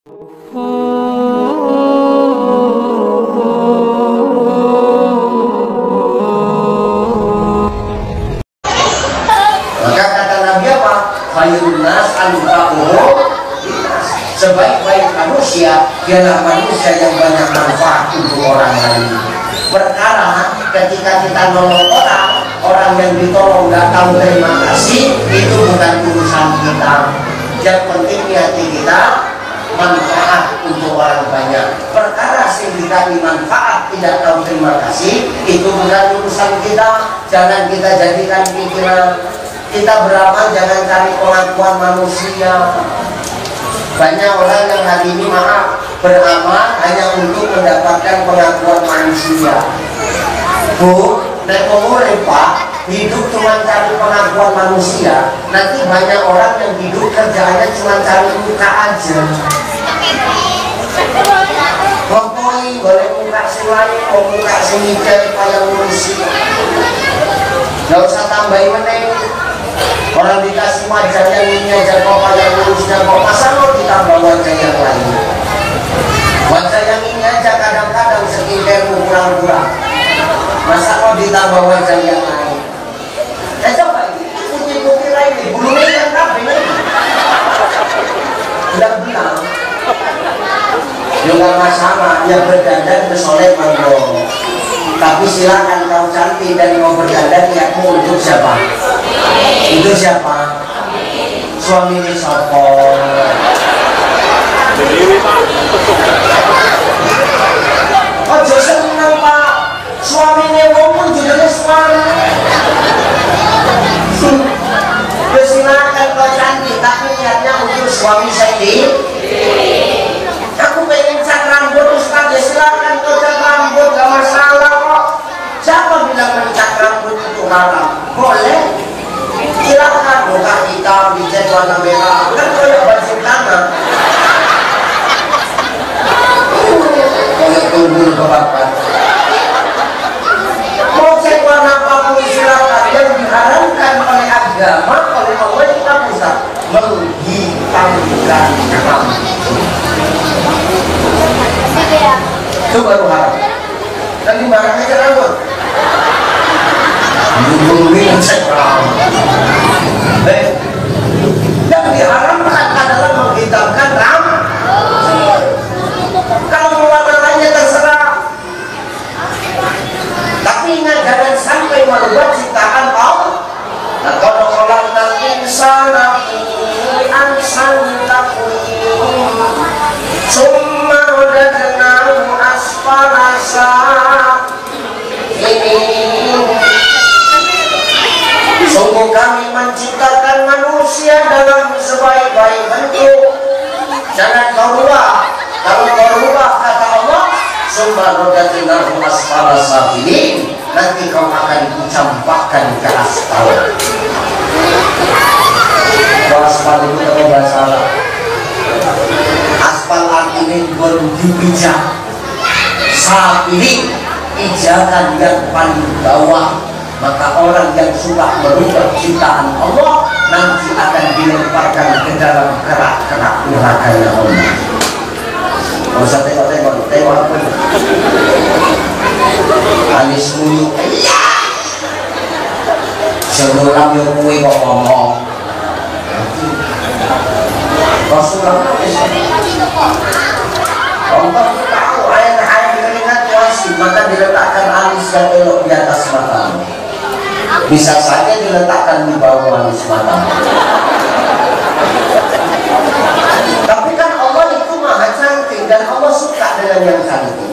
Maka kata Nabi apa? Khairun nas anfa'uhum. Sebaik-baik manusia ialah manusia yang banyak manfaat untuk orang lain. Perkara ketika kita nolong orang yang ditolong nggak tahu terima kasih, itu bukan urusan kita. Yang penting hati kita manfaat untuk orang banyak. Perkara sing kita manfaat tidak tahu terima kasih, itu bukan urusan kita. Jangan kita jadikan pikiran. Kita beramal jangan cari pengakuan manusia. Banyak orang yang hari ini beramal hanya untuk mendapatkan pengakuan manusia. Bu, nek umur Pak, hidup cuma cari pengakuan manusia. Nanti banyak orang yang hidup kerjaannya cuma cari muka aja. Pokoknya boleh muka selain, mau muka semikir kayak ngurusi. Gak usah tambahin meneng. Orang dikasih wajah yang ini aja kok kayak ngurusnya kok, masa mau ditambah wajah yang lain? Wajah yang ini aja kadang-kadang skincare kurang-kurang, masa mau ditambah wajah yang lain? Coba ini putih-putih lain nih, bulunya yang rapi nih, bilang juga masalah, ya berdandan bersolek monggo. Tapi silakan kau cantik dan mau berdandan niatmu untuk siapa? Itu siapa? Suami ini sopo. Ojo seneng Pak, suami ini wong juga suami. Silakan kau cantik, tapi niatnya untuk suami sendiri. Aku pengen cat rambut Ustaz, ya silakan kau cat rambut, gak masalah kok. Siapa bilang mencat rambut itu haram? Boleh. Silakan buka hitam, dicat warna merah, kan kayak baju tangan. Kayak tunggul kebakar. Mau cat warna apapun silakan. Yang diharamkan oleh agama, oleh Allah kita bisa menghitamkan rambut. Itu baru haram. Dan dimarahnya ke rambut. Yang diharamkan adalah menghitamkan rambut. Kalau mewarna lainnya terserah. Tapi ingat jangan sampai merubah ciptaan Allah. Laqad khalaqnal insana fi ahsani taqwim. Summa radadnahu asfala safilin. Sungguh kami menciptakan manusia dalam sebaik-baik bentuk. Jangan kau rubah. Kalau kau rubah kata Allah, summa radadnahu asfala safilin, nanti kau akan dicampakkan ke aspal. Aspal itu kalau bahasa Arab. Aspal artinya dipijak. Safilin, pijakan yang paling bawah. Maka orang yang suka merubah ciptaan Allah nanti akan dilemparkan ke dalam kerak-kerak nerakanya Allah. Gak usah tengok-tengok, tengok apa itu? Alis mulu, iya. Sebulan yang kue kok ngomong. Rasulullah Allah tahu air keringat wasit, maka diletakkan alis yang elok di atas matamu. Bisa saja diletakkan di bawah alis matamu. Tapi kan Allah itu maha cantik dan Allah suka dengan yang cantik.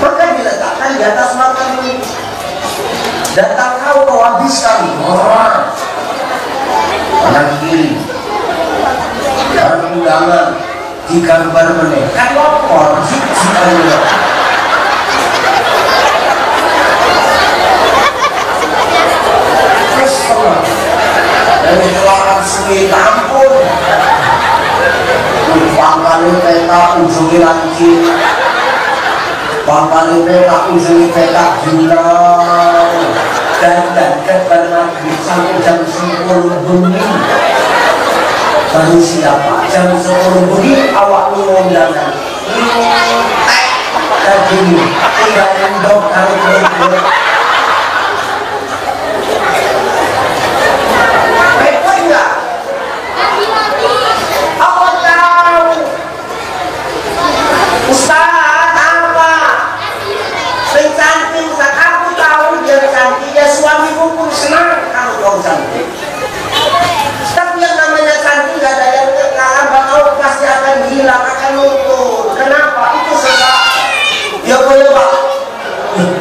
Maka diletakkan di atas matamu. Datang kau habiskan orang kanan kiri, kanan undangan, digambar meneh. Kan lapor, dan kecelakaan sungai ampun. Pangkali peta ujungi lancip, pangkali peta ujungi peta hilang, dan kebar maghrib sampai jam 10 bunyi. baru siapa jam 10 begini awak ngomong dandan kayak gini tinggal endok kali ini repot enggak? Apa tahu Ustaz apa pencantik Ustaz, aku tahu dia cantik ya, suamiku pun senang kalau kau cantik. Tapi yang namanya cantik gak ada yang kekalan, bakal pasti akan hilang, akan luntur. Kenapa? Itu susah. Ya boleh pak.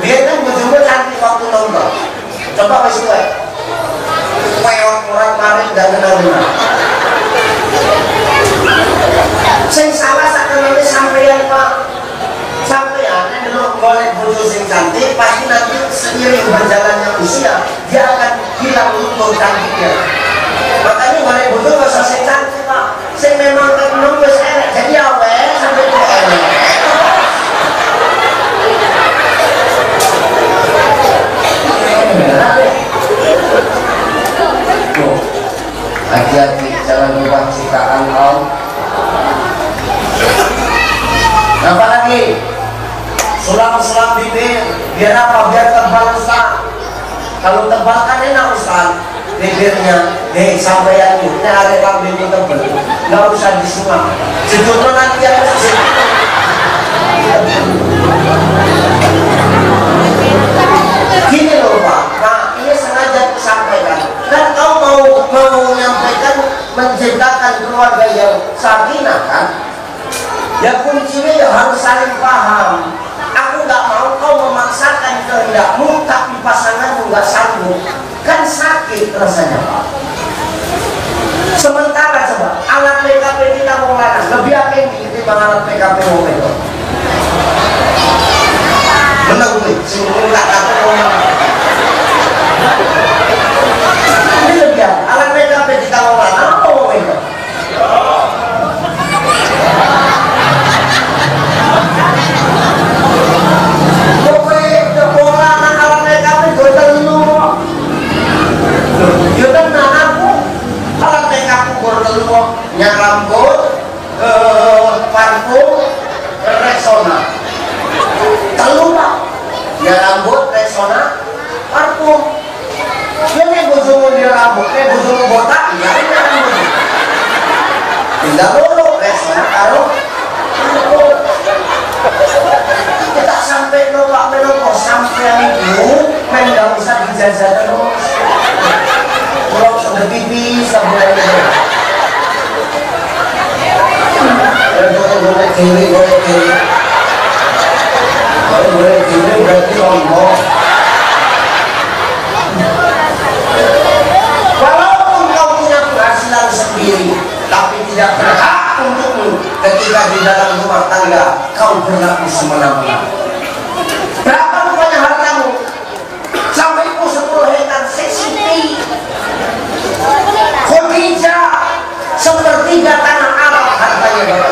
Dia kan bujurnya cantik waktu nonton. Coba kasih kue. Peot orang maring gak kenal-kenal. Sing salah sakit sampeyan pak. Sampeyan yang dulu boleh bujur sing cantik, pasti nanti seiring berjalannya usia dia akan hilang luntur cantiknya. Makanya boleh butuh gak usah sing cantik pak, sing memang kepenuh wis elek jadi awet sampai itu elek. Hati-hati jangan lupa ciptaan Allah. Apa lagi? Sulam-sulam bibir biar apa? Biar tebal Ustaz. Kalau tebal kan enak Ustaz. Bibirnya, sampai ini ada kambing tebel, nggak usah disulam. Sebetulnya nanti yang gini loh Pak. Nah ini sengaja disampaikan. Kan kau mau menyampaikan menciptakan keluarga yang sakinah kan? Ya kuncinya ya harus saling paham. Aku nggak mau kau memaksakan kehendakmu, tapi pasanganmu nggak sanggup. Kan sakit rasanya Pak. Sementara coba alat PKP kita mau larang, lebih apa yang ditimbang alat PKP mau itu? Menang gue, semua nggak takut ngomong. Ini lebih apa? Alat PKP kita mau larang, apa mau itu? Nya rambut, parfum, Rexona. Telu Pak. Nya rambut, Rexona, parfum. Ini bojomu di rambut, bojomu botak, ya ini rambut. Tinggal dulu Rexona karo parfum. Kita sampai no Pak menunggu sampai itu, main gak usah dijajah terus. Kalau sudah pipis sampai itu. Boleh kiri berarti lombok. Walaupun kau punya penghasilan sendiri, tapi tidak berhak untukmu ketika di dalam rumah tangga kau berlaku semena-mena. Berapa rupanya hartamu? Sampai itu 10 hektar CCTV. Khadijah sepertiga tanah Arab hartanya Bapak.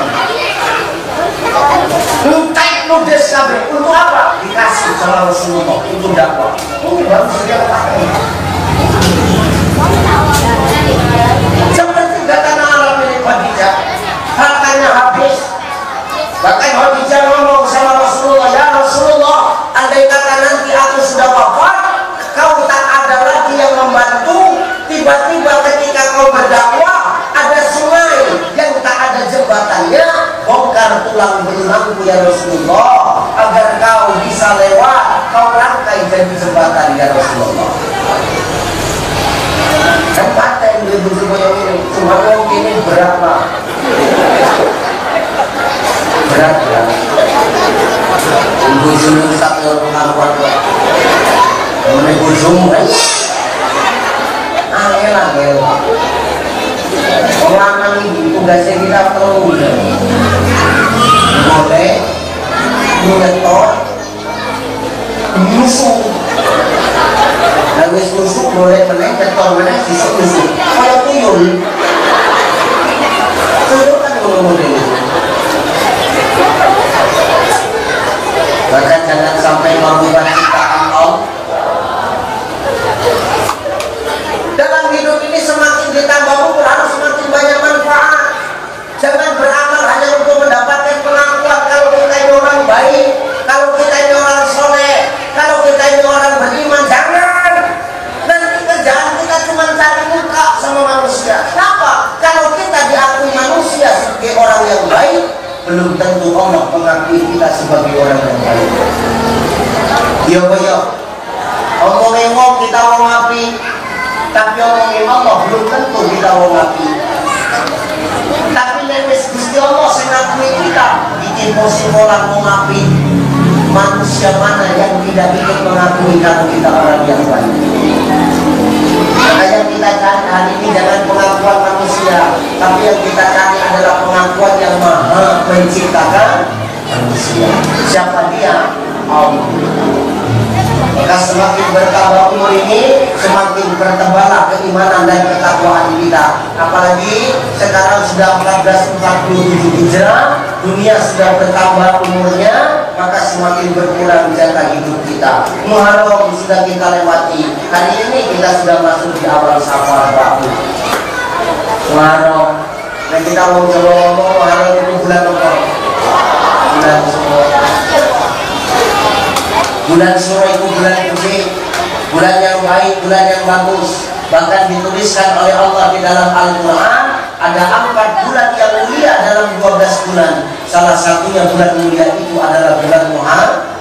Entek ludes sampai untuk apa? Dikasih sama Rasulullah untuk dakwah. Ini baru saja pakai. Sepertiga tanah Arab ini Khadijah hartanya habis. Bahkan Khadijah ngomong sama Rasulullah, ya Rasulullah, andai kata nanti aku sudah wafat, kau tak ada lagi yang membantu. Tiba-tiba ketika kau berdakwah ada sungai yang tak ada jembatannya, bongkar tulang benangku ya Rasulullah agar kau bisa lewat, kau rangkai jadi jembatan ya Rasulullah. Tempat yang begitu ini cuma mungkin ini berapa? Berat ya. Ibu jumlah tak terlalu kuat. Ibu jumlah. Angel. Orang ini tugasnya kita terus boleh menyetor musuh dan musuh boleh menyetor mana sisa musuh kalau tuyul kan model bahkan jangan sampai melakukan ciptaan Allah. Dalam hidup ini semakin ditambah umur harus semakin banyak manfaat. baik, kalau kita ini orang soleh, kalau kita ini orang beriman, jangan. Nanti kerjaan kita cuma cari muka sama manusia. Kenapa? Kalau kita diakui manusia sebagai orang yang baik, belum tentu Allah mengakui kita sebagai orang yang baik. Iya boyo, omong-omong kita mau ngapi, tapi omongin Allah belum tentu kita mau ngapi. Tapi lewes Gusti Allah sengakui kita, bikin posisi orang mau ngapi. Manusia mana yang tidak ingin mengakui kalau kita orang yang baik? Maka yang kita cari hari ini jangan pengakuan manusia, tapi yang kita cari adalah pengakuan yang Maha menciptakan manusia. Siapa dia? Allah. Maka semakin bertambah umur ini, semakin bertambahlah keimanan dan ketakwaan kita. Apalagi sekarang sudah 1447 Hijrah, dunia sudah bertambah umurnya, maka semakin berkurang jatah hidup kita. Muharram sudah kita lewati. Hari ini kita sudah masuk di awal Safar baru. Muharram. Dan kita mau coba ngomong Muharram itu bulan apa? Bulan Syuro. Bulan Syuro itu bulan suci, bulan yang baik, bulan yang bagus. Bahkan dituliskan oleh Allah di dalam Al-Quran, ada 4 bulan yang mulia dalam 12 bulan. Salah satunya bulan mulia itu adalah bulan Muharram.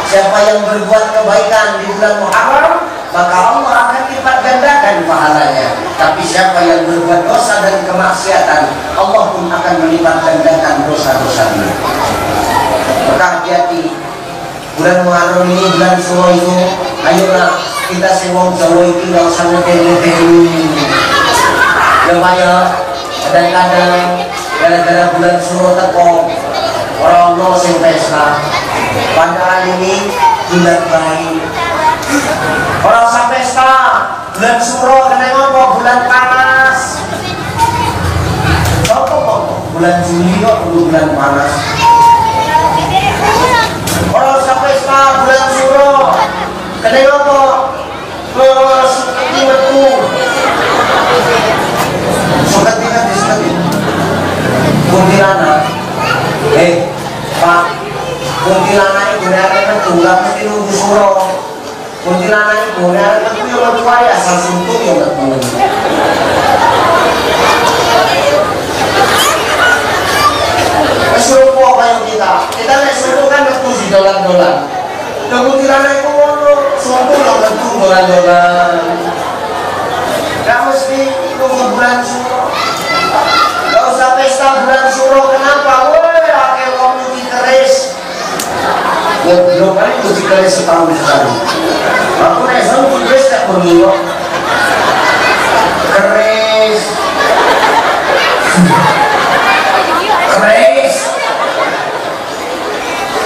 Siapa yang berbuat kebaikan di bulan Muharram, maka Allah akan lipat gandakan pahalanya. Tapi siapa yang berbuat dosa dan kemaksiatan, Allah pun akan melipat gandakan dosa-dosanya. Maka hati-hati. Bulan Muharram ini, bulan Syuro itu, ayolah kita sewong Jawa itu gak usah ngedeng-ngedeng. Lumayan, kadang-kadang gara-gara bulan Syuro teko orang no sing pesta. Padahal ini bulan baik. Orang usah pesta, bulan Syuro kena apa? Bulan panas. Apa? Bulan Juli kok bulan panas. Orang sampai setelah bulan Syuro kenapa suketi metu suketi kan disuketi kuntilanak Pak, kuntilanak itu benar-benar metu gak mesti nunggu Syuro. Kuntilanak itu benar-benar metu yang metu aja asal suntuk yang metu. Suruh kayak kita naik suruh kan metu di dolan-dolan. Kemudian itu ngono, suruh lo metu dolan-dolan. Gak mesti nunggu bulan Syuro. Gak usah pesta bulan Syuro. Kenapa? Woi, akhir wong nyuci keris. Belum kali nyuci keris setahun sekali. Aku naik sama nyuci keris tak berminggu. Keris. Keris.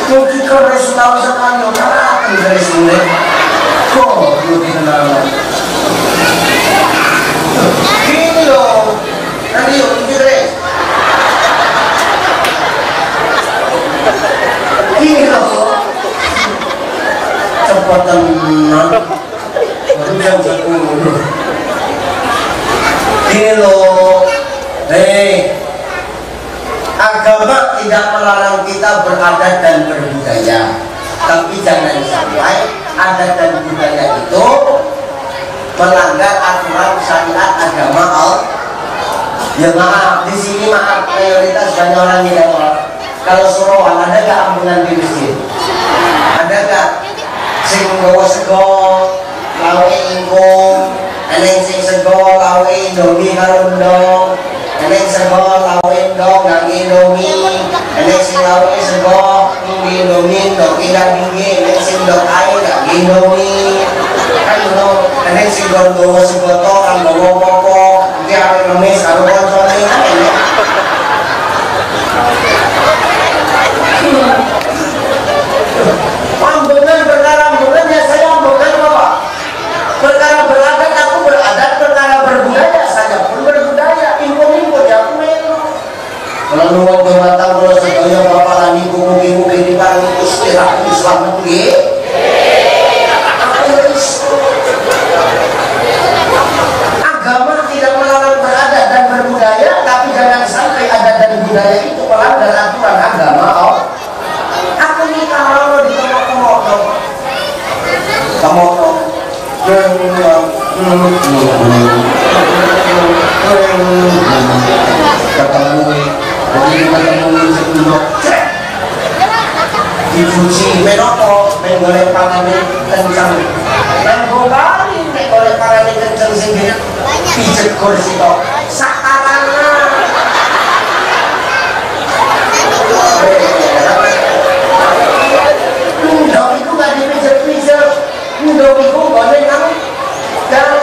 Nyuci keris setahun sekali. Mana keris mulai? Kok nyuci kenalan? Gini loh. Nanti yuk nyuci keris. Gini loh. Cepat tenang. Baru jam 10. Gini loh. Agama tidak melarang kita beradat dan berbudaya, tapi jangan sampai adat dan budaya itu melanggar aturan syariat agama Allah. Ya maaf, di sini maaf mayoritas banyak orang yang lewat. Kalau Suruhan ada gak ambulan di masjid? Ada gak? Sing bawa sego, lawe ingkung, eneng sing sego, lawe indomie kalundong. Eneng sego lawe dong nang indomie, eneng sing lawe sego indomie dong tidak dingin, eneng sing dong air nang indomie. Kan lo eneng sing dong bawa sego to kan bawa popo, nanti hari remis karo koncone kan enek. Ambenan perkara ambenan ya saya ambenan apa? Perkara beradat aku beradat, perkara berbudaya saya pun berbudaya. Info-info ya aku melu. Kalau nunggu berbatang kalau sedaya bapak lani mungkin di barang istirahat Islam itu agama tidak melarang beradat dan berbudaya, tapi jangan sampai adat dan budaya itu melanggar aturan agama. Aku dipuji menopo menggolek pangannya kencang menggolek menggolek pangannya kencang sendiri pijet kursi kok sakarana ndok itu gak dipijet-pijet ndok itu golek kamu dan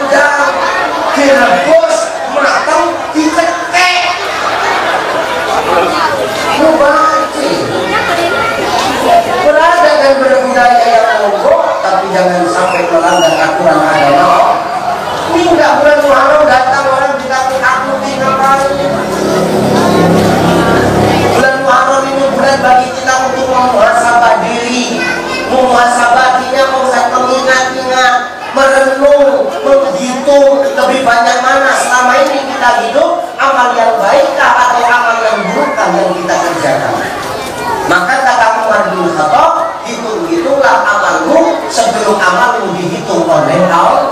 direbus matang dicekek mubati berada dan berbudaya yang mogok tapi jangan sampai melanggar aturan agama. Ini enggak bulan Muharram datang orang ditakut-takuti ngapain? Bulan Muharram ini bulan bagi kita untuk memuhasabah diri, memuhasabah dirinya, mengingat-ingat, merenung, menghitung lebih banyak mana selama ini kita hidup amal yang baikkah atau amal yang burukkah yang kita kerjakan. Maka kata Umar bin Khattab, hitung-hitunglah amalmu sebelum amalmu dihitung oleh Allah.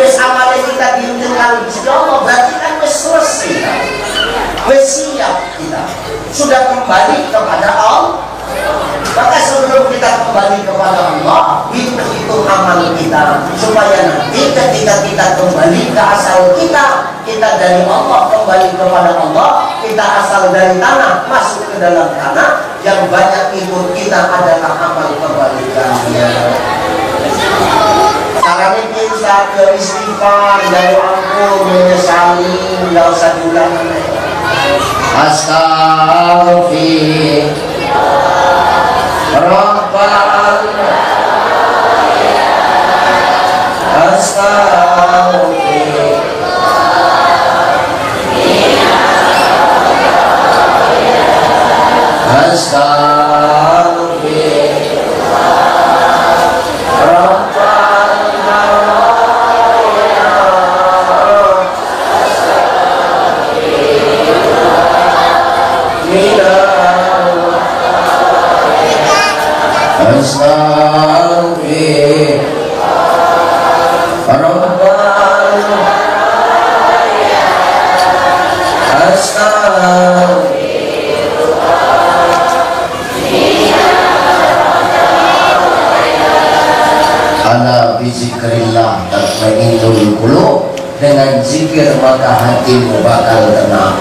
Wis amalnya kita dihitung kali Allah, berarti kan wis selesai, wis siap kita, sudah kembali kepada Allah. Maka sebelum kita kembali kepada Allah, hitung amal kita supaya nanti ketika kita kembali ke asal kita dari Allah kembali kepada Allah, kita asal dari tanah masuk ke dalam tanah, yang banyak ikut kita adalah amal kebalikannya. Caranya bisa ke istighfar, dari ampun, menyesali, nggak usah diulang. Astaghfirullah Rabbal Ala bizikrillah tatma'innul qulub, dengan zikir maka hatimu bakal tenang.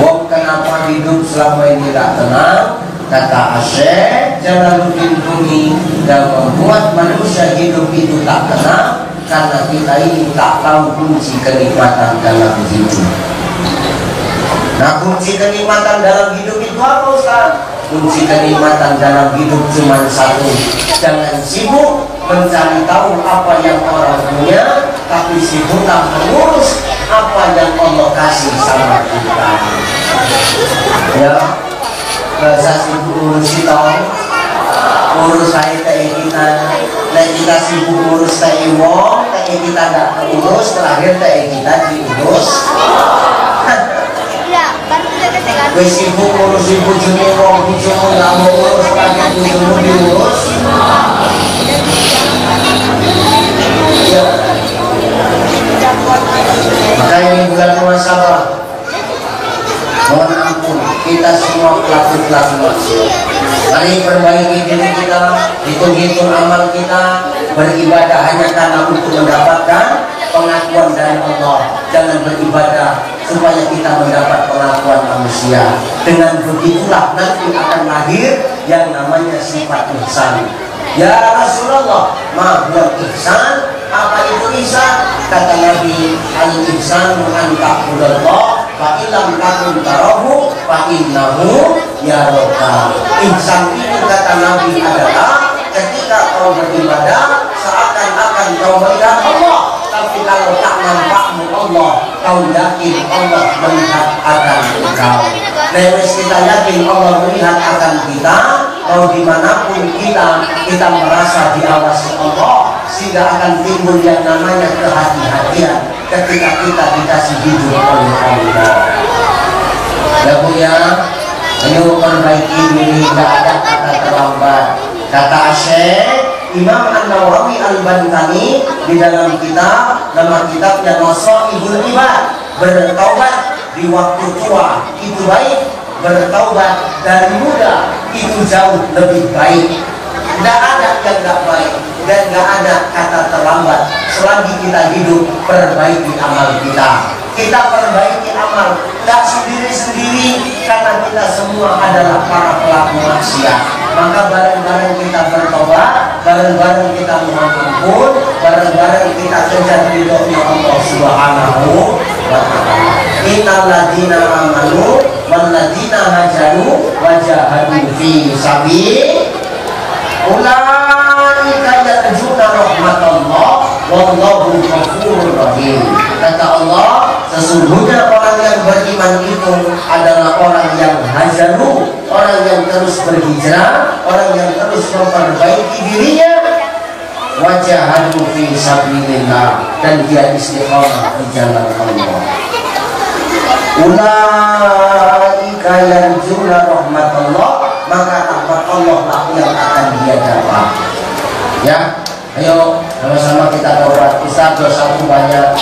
Wong kenapa hidup selama ini tak tenang? Kata Syekh Jalaluddin Rumi, dan membuat manusia hidup itu tak tenang karena kita ini tak tahu kunci kenikmatan dalam hidup. Nah, kunci kenikmatan dalam hidup itu apa, Ustaz? Kunci kenikmatan dalam hidup cuma satu. Jangan sibuk mencari tahu apa yang orang punya, tapi sibuklah mengurus apa yang Allah kasih sama kita. Ya, bahasa sibuk urus kita, urus saya kayak kita. Nah, kita sibuk urus kayak wong, kayak kita nggak urus, terakhir kayak kita diurus. Wes sibuk urus bojone wong, bojomu nggak mau urus, terakhir bojomu diurus. Maka ini bulan muhasabah. Mohon ampun, kita semua pelaku-pelaku maksiat. Mari perbaiki diri kita, hitung-hitung amal kita, beribadah hanya karena untuk mendapatkan pengakuan dari Allah. Jangan beribadah supaya kita mendapat pengakuan manusia. Dengan begitulah nanti akan lahir yang namanya sifat ihsan. Ya Rasulullah, ma huwa ihsan? Apa itu ihsan? Kata Nabi, al-ihsanu an ta'budallah fa illam takun tarahu fa innahu yaraka. Ihsan itu kata Nabi adalah ketika kau beribadah seakan-akan kau melihat Allah, tapi kalau tak nampakmu Allah, kau yakin Allah melihat akan engkau. Lewat kita yakin Allah melihat akan kita, mau dimanapun kita merasa diawasi Allah, sehingga akan timbul yang namanya kehati-hatian ketika kita dikasih hidup oleh Allah. Ya Bu ya, ayo perbaiki diri, tidak ada kata terlambat. Kata Syekh, Imam An-Nawawi Al-Bantani di dalam kitab, nama kitabnya Nasa'ibul Ibad, bertaubat di waktu tua itu baik, bertaubat dari muda itu jauh lebih baik. Tidak ada yang tidak baik dan tidak ada kata terlambat. Selagi kita hidup, perbaiki amal kita. Kita perbaiki amal, tidak sendiri-sendiri, karena kita semua adalah para pelaku maksiat. Maka bareng-bareng kita bertobat, bareng-bareng kita mohon ampun, bareng-bareng kita kejar ridhonya Allah Subhanahu wa ta'ala. Innal ladzina amanu wal ladzina hajaru wa jahadu fi sabil ulaika yarjuna rahmatallah wallahu ghafurur rahim. Kata Allah, sesungguhnya orang yang beriman itu adalah orang yang hajaru, orang yang terus berhijrah, orang yang terus memperbaiki dirinya, wajahadu fi sabilillah, dan dia istiqamah di jalan Allah. Ulaika yarjuna rahmatullah, maka rahmat Allah lah yang akan dia dapat. Ya, ayo sama-sama kita taubat. Ustaz dosaku banyak,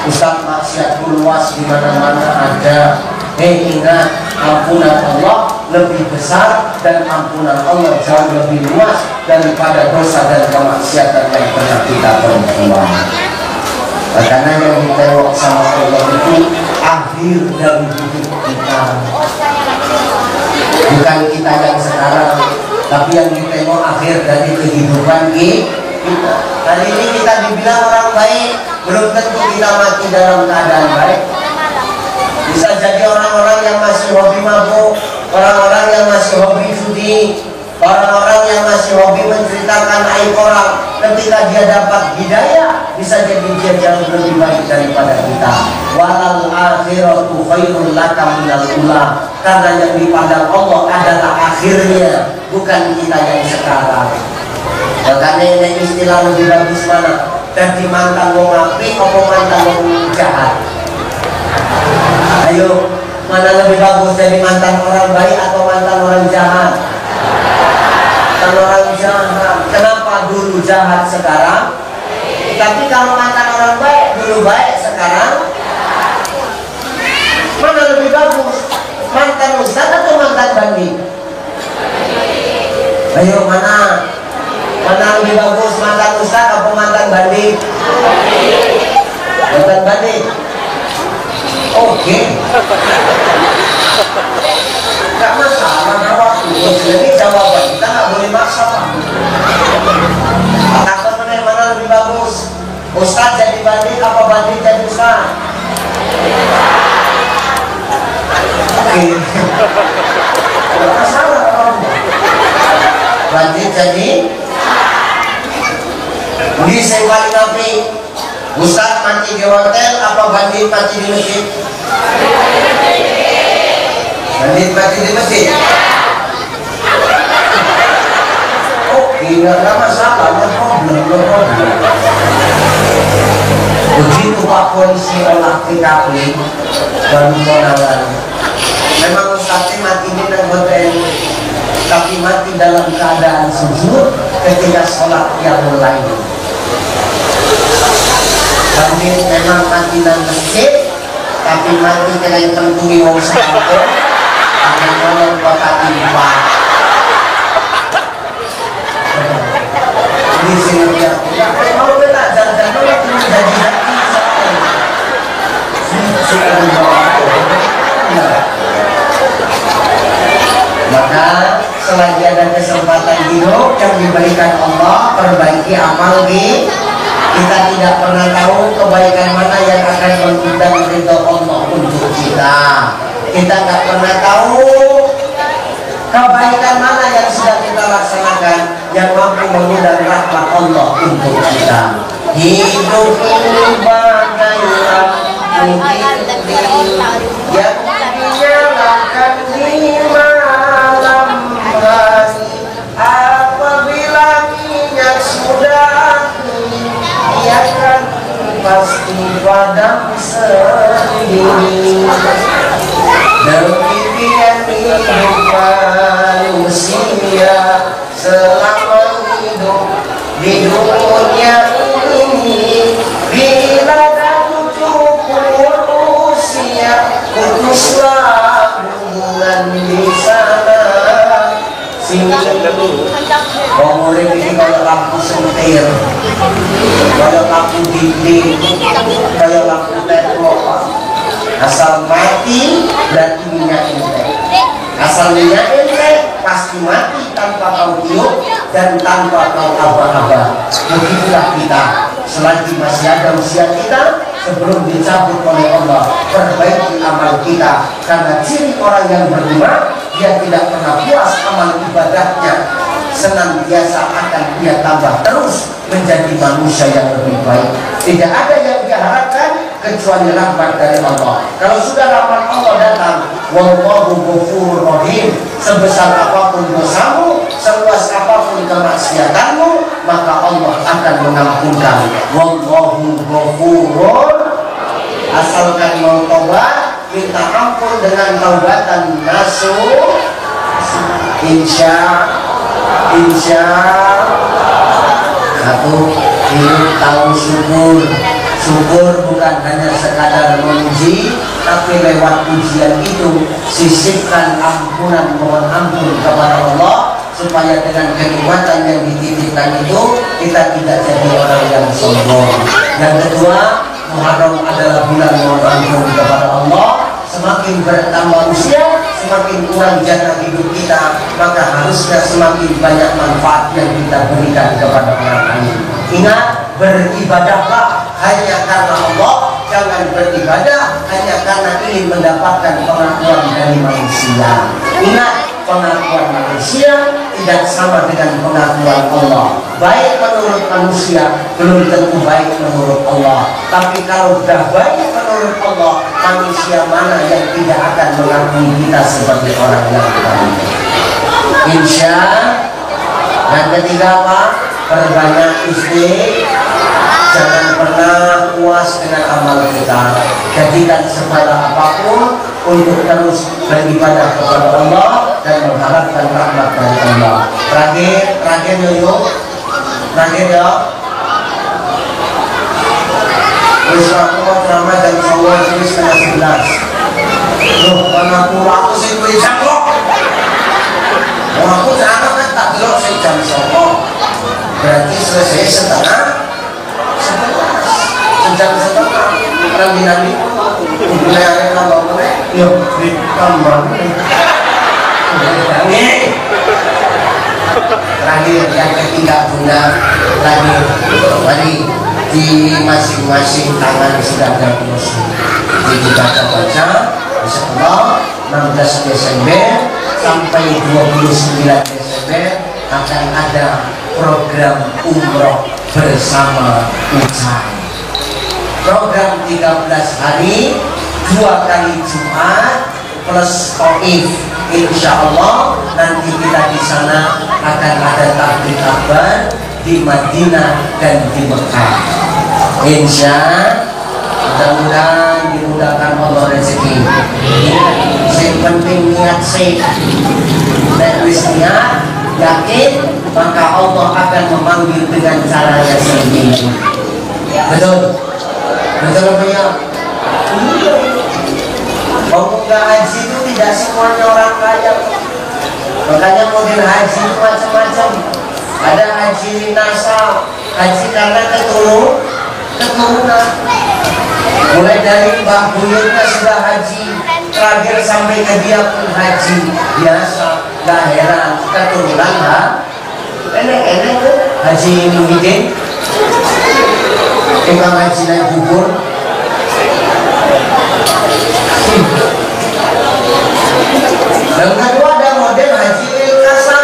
Ustaz maksiatku luas, di mana-mana ada. Ingat, ampunan Allah lebih besar dan ampunan Allah jauh lebih luas daripada dosa dan kemaksiatan yang pernah kita perbuat. Karena yang ditengok sama Allah itu akhir dari hidup kita, bukan kita yang sekarang, tapi yang ditengok akhir dari kehidupan kita. Hari ini kita dibilang orang baik, belum tentu kita mati dalam keadaan baik. Bisa jadi orang-orang yang masih hobi mabuk, orang-orang yang masih hobi judi, orang-orang yang masih hobi menceritakan aib orang, ketika dia dapat hidayah, bisa jadi dia jauh lebih baik daripada kita. Walal akhiratu khairul laka minal ula, karena yang dipandang Allah adalah akhirnya, bukan kita yang sekarang. Makanya ini istilah lebih bagus mana? Jadi mantan wong apik apa mantan wong jahat? Ayo, mana lebih bagus, jadi mantan orang baik atau mantan orang jahat? Mantan orang jahat. Kenapa dulu jahat sekarang? Tapi kalau mantan orang baik, dulu baik sekarang, mana lebih bagus? Mantan ustaz atau mantan banding? Ayo, mana? Mana lebih bagus, mantan ustaz atau mantan banding? Mantan banding. Oke. Gak masalah jawab itu. Jadi jawaban kita gak boleh maksa. Takut mana lebih bagus, ustaz jadi banding apa banding jadi ustaz? Oke. Gak masalah kalau banding jadi. Di sewali nabi, ustaz mati di hotel apa bandit mati di masjid? Bandit mati di masjid. Oke, nggak masalah, no problem. Begitu Pak Polisi olah TKP baru konangan. Memang ustaznya mati di hotel, tapi mati dalam keadaan sujud ketika sholat yang mulai. Bandit memang mati dalam masjid, tapi mati kena yang tentui wong sekampung, akan nolong kota timpa. Di sini dia tidak mau belajar dan mau jadi maka selagi ada kesempatan hidup yang diberikan Allah, perbaiki amal kita tidak pernah tahu kebaikan mana yang akan mengundang ridho Allah untuk kita. Kita nggak pernah tahu kebaikan mana yang sudah kita laksanakan yang mampu mengundang rahmat Allah untuk kita. Hidup ini bagai lampu yang dinyalakan di malam hari, apabila minyak sudah ia kan pasti padam sendiri. Demikian hidup manusia selama hidup putuslah hubungan di sana. Wong urip iki kaya lampu sentir, kaya lampu dinding, kaya lampu tembok. Asal mati berarti minyak entek. Asal minyak entek pasti mati tanpa kau tiup dan tanpa kau aba-aba. Begitulah kita selagi masih ada usia kita sebelum dicabut oleh Allah. Perbaiki amal kita, karena ciri orang yang beriman, dia tidak pernah puas amal ibadahnya, senantiasa akan dia tambah terus menjadi manusia yang lebih baik. Tidak ada yang dia harapkan kecuali rahmat dari Allah. Kalau sudah rahmat Allah datang, wallahu ghafurur rahim, sebesar apapun dosamu, seluas apapun kemaksiatanmu, maka Allah akan mengampunkan. Wallahu ghafurur, asalkan mau tobat, minta ampun dengan taubatan nasuh. Insya satu, hidup tahu syukur. Syukur bukan hanya sekadar memuji, tapi lewat pujian itu sisipkan ampunan, mohon ampun kepada Allah, supaya dengan kenikmatan yang dititipkan itu kita tidak jadi orang yang sombong. Yang kedua, Muharram adalah bulan mohon ampun kepada Allah. Semakin bertambah usia, semakin kurang jatah hidup kita, maka harusnya semakin banyak manfaat yang kita berikan kepada orang lain. Ingat, beribadahlah hanya karena Allah, jangan beribadah hanya karena ingin mendapatkan pengakuan dari manusia. Ingat, pengakuan manusia tidak sama dengan pengakuan Allah. Baik menurut manusia belum tentu baik menurut Allah. Tapi kalau sudah baik menurut Allah, manusia mana yang tidak akan mengakui kita sebagai orang yang baik? Insya. Dan ketiga apa? Perbanyak istighfar. Jangan pernah puas dengan amal kita. Jadikan segala apapun untuk terus beribadah kepada Allah dan mengharapkan rahmat dari Allah. Terakhir yuk. Terakhir ya. Wis aku mau ceramah jam 9:30. Loh, karena aku sing kuwi jam kok. Wong aku ceramah kan tak delok sing jam 9. Berarti selesai setengah. Sejam setengah. Nanti mulai ada tambah mulai. Yuk, ditambah. Terakhir yang ketiga bunda tadi di masing-masing tangan sudah ada kursi. Jadi baca-baca Insyaallah 16 Desember sampai 29 Desember akan ada program umroh bersama Ucai. Program 13 hari, 2 kali Jumat plus Taif. Insya Allah nanti kita di sana akan ada takbir akbar di Madinah dan di Mekah. Insya mudah-mudahan dimudahkan Allah rezeki. Yang penting niat sih. Dan wis niat yakin, maka Allah akan memanggil dengan caranya sendiri. Betul? Betul apa ya? Pemuda haji itu tidak semuanya orang kaya. Makanya model haji itu macam-macam. Ada haji nasab, haji karena keturunan. Mulai dari mbak buyutnya sudah haji, terakhir sampai ke dia pun haji biasa, gak heran keturunan enek tuh haji Muhyiddin, tukang haji naik bubur. Dan kedua ada model haji ilkasa,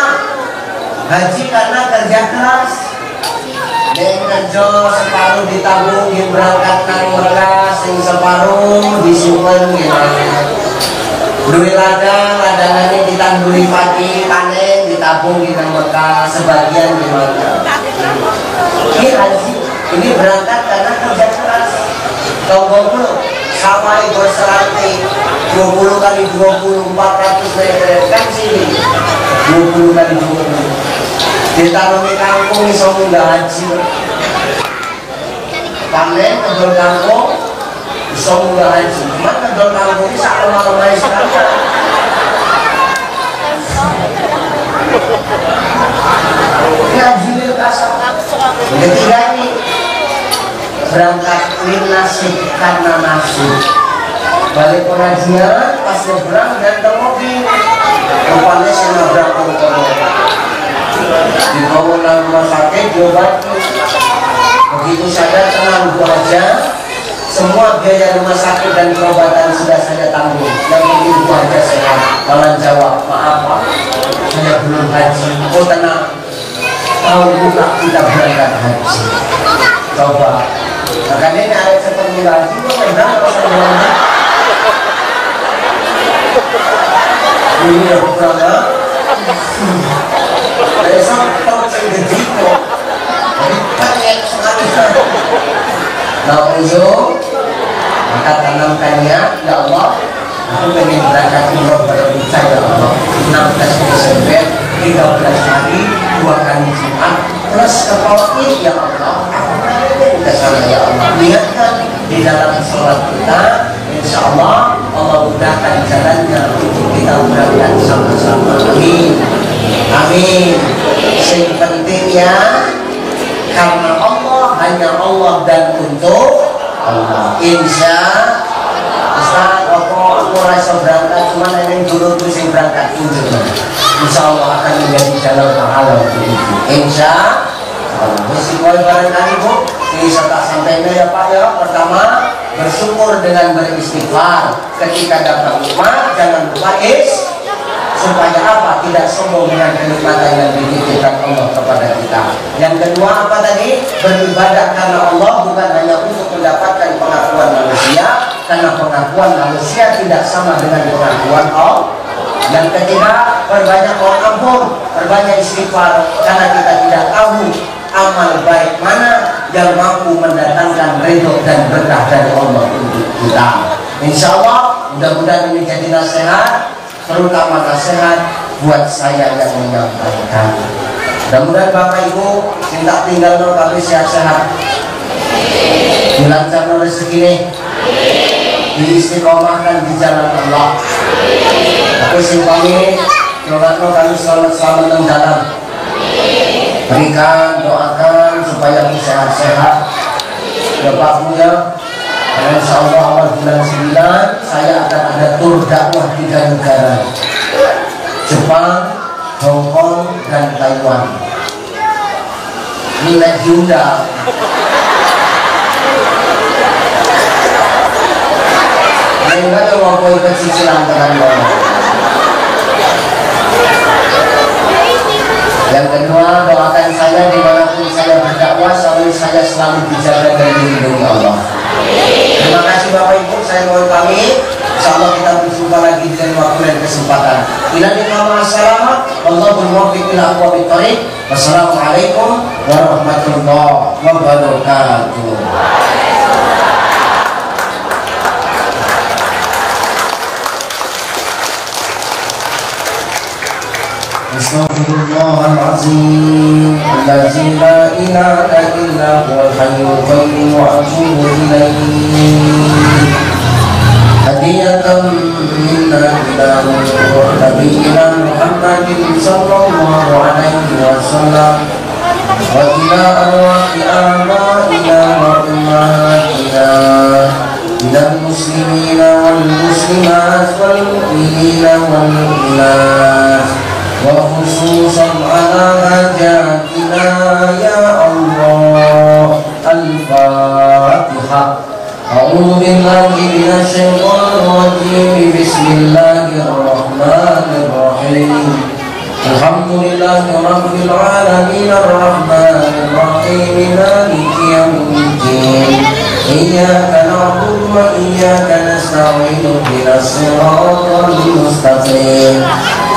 haji karena kerja keras. Yang kerja separuh ditabung yang berangkat nang Mekah, sing separuh disimpan gimana. Duit ladangannya ditanduri pagi panen ditabung di nang Mekah, sebagian gimana. Ini haji, ini berangkat karena kerja keras. Tahu sawah itu serantai 20 kali 20 400 meter kan sini 20 kali 20 ditaruh di kampung iso munggah haji panen kebun kampung bisa mulai haji. Cuman kedol kampung ini sak lemah-lemah sekalian. Ngaji lil kasar. Ketiga ini berangkat lil nasib karena nafsu. Balik pengajian pas nyebrang dan ke mobil rupanya saya nabrak motor dibawa rumah sakit diobati. Begitu sadar tenang bu aja, semua biaya rumah sakit dan pengobatan sudah saya tanggung. Yang penting bu aja sehat. Malah jawab, maaf pak, saya belum haji. Oh tenang, tahun buka kita berangkat haji. Coba makanya ini ada seperti haji itu memang rasanya ini ya pertama besok tau cenggeji kok jadi pakai sekali nah ujung maka tanamkannya ya Allah aku pengen berangkat umroh berbicara ya Allah 16 Desember 13 hari 2 kali Jumat plus kepala ya Allah aku pengen ke sana ya Allah lihatkan di dalam sholat kita insya Allah Allah mudahkan jalannya untuk kita berangkat sama-sama. Amin. Amin. Yang penting ya karena Allah, hanya Allah dan untuk Allah. Insya Ustaz, aku rasa berangkat cuma ini dulu terus yang berangkat dulu. Insya Allah akan menjadi jalan pahala untuk itu. Insya Allah. Meskipun barangkali bu, ini saya tak sampainya ya Pak ya. Pertama, bersyukur dengan beristighfar. Ketika dapat nikmat, jangan lupa supaya apa? Tidak sombong dengan kenikmatan yang dititipkan Allah kepada kita. Yang kedua apa tadi? Beribadah karena Allah bukan hanya untuk mendapatkan pengakuan manusia, karena pengakuan manusia tidak sama dengan pengakuan Allah. Yang ketiga, perbanyak mohon ampun, perbanyak istighfar, karena kita tidak tahu amal baik mana yang mampu mendatangkan ridho dan berkah dari Allah untuk kita. Insya Allah mudah-mudahan ini jadi nasihat, terutama nasihat buat saya yang menyampaikan. Mudah-mudahan Bapak Ibu minta tinggal tapi sehat-sehat, dilancarkan rezeki, diistiqomahkan di jalan Allah. Aku simpami doakan kami selamat dan dalam. Berikan, doakan supaya aku sehat-sehat ya Pak Buya. Dan insya Allah awal bulan 9 saya akan ada tur dakwah 3 negara, Jepang, Hong Kong, dan Taiwan. Ini naik diundang. Ini enggak ada mau ikut cicilan dengan Allah. Yang kedua, doakan saya dimanapun saya berdakwah, saya selalu dijaga dan dilindungi Allah. Terima kasih Bapak Ibu, saya mohon pamit. Insyaallah kita berjumpa lagi di waktu dan kesempatan. Ila liqa selamat, Allahul muwaffiq ila aqwamit thoriq. Wassalamualaikum warahmatullahi wabarakatuh. Astaghfirullahaladzim allazi la ilaha illa huwal hayyul qayyum wa atubu ilaihi hadiyatan minna ila nabiyina Muhammadin sallallahu alaihi wasallam wa ila arwahi abaina wa ummatina minal muslimina wal muslimat wal mu'minina wal mu'minat وخصوصا على حاجاتنا يا الله. الفاتحة. أعوذ بالله من الشيطان الرجيم. بسم الله الرحمن الرحيم. الحمد لله رب العالمين الرحمن الرحيم مالك يوم الدين. إياك نعبد وإياك نستعين اهدنا الصراط المستقيم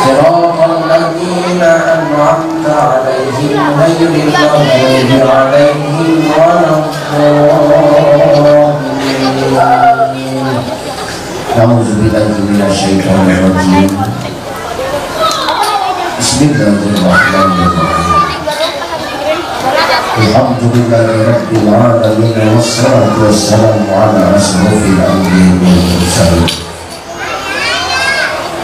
صراط الذين أنعمت عليهم غير المغضوب عليهم ولا الضالين. أعوذ بالله من الشيطان الرجيم. بسم الله الرحمن الرحيم. Alhamdulillahi rabbil alamin wassalatu wassalamu ala asrofil anbiya'i wal mursalin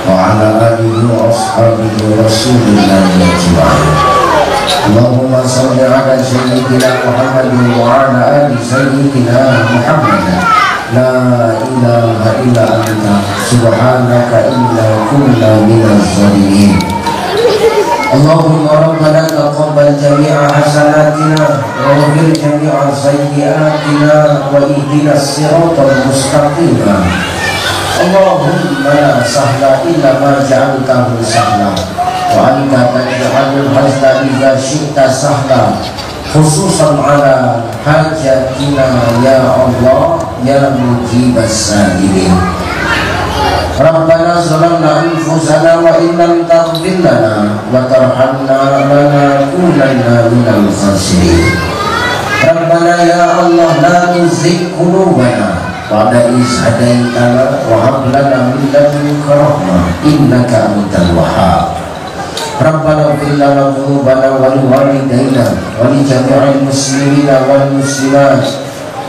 wa ala alihi wa ashabihi rasulillahi ajma'in. Allahumma salli ala sayyidina Muhammadin wa ala ali sayyidina Muhammadin. La ilaha illa anta subhanaka inna kunna minaz zalimin. Allahumma rabbana taqabbal jami'a hasanatina wa ghfir jami'a sayyi'atina wa ihdinas siratal mustaqim. Allahumma la sahla illa ma ja'altahu sahla wa anta taj'alul hazna idza syi'ta sahla, khususan ala hajatina ya Allah ya mujibas sa'ilin. Rabbana zalamna anfusana wa in lam taghfir lana wa tarhamna lanakunanna minal khasirin. Rabbana ya Allah la tuzigh qulubana ba'da idh hadaitana wa hab lana min ladunka rahmah innaka antal wahhab. Rabbana ighfir lana dhunubana wa liwalidayna wa li jami'il muslimina wal muslimat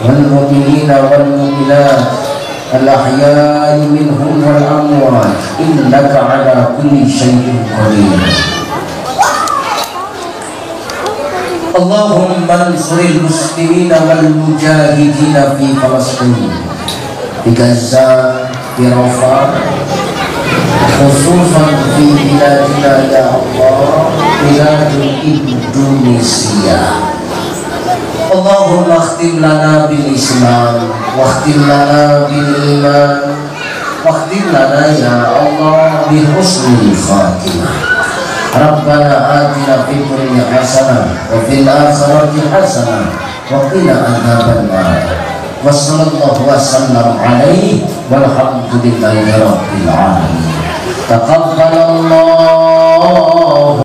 wal mu'minina wal mu'minat al-ahya'i minhum wal amwat innaka ala kulli syai'in qadir. Allahumma ansuril muslimina wal mujahidina fi Palestin, di Gaza, di Rafah, khususan fi biladina ya Allah, biladul Indonesia. Allahumma akhtim lana bil Islam wa akhtim lana bil iman wa akhtim lana ya Allah bi husnil khatimah. Rabbana atina fid dunya hasanah wa fil akhirati hasanah wa qina adzaban nar. Wa sallallahu wa sallam alaihi walhamdulillahi rabbil alamin. Taqabbalallahu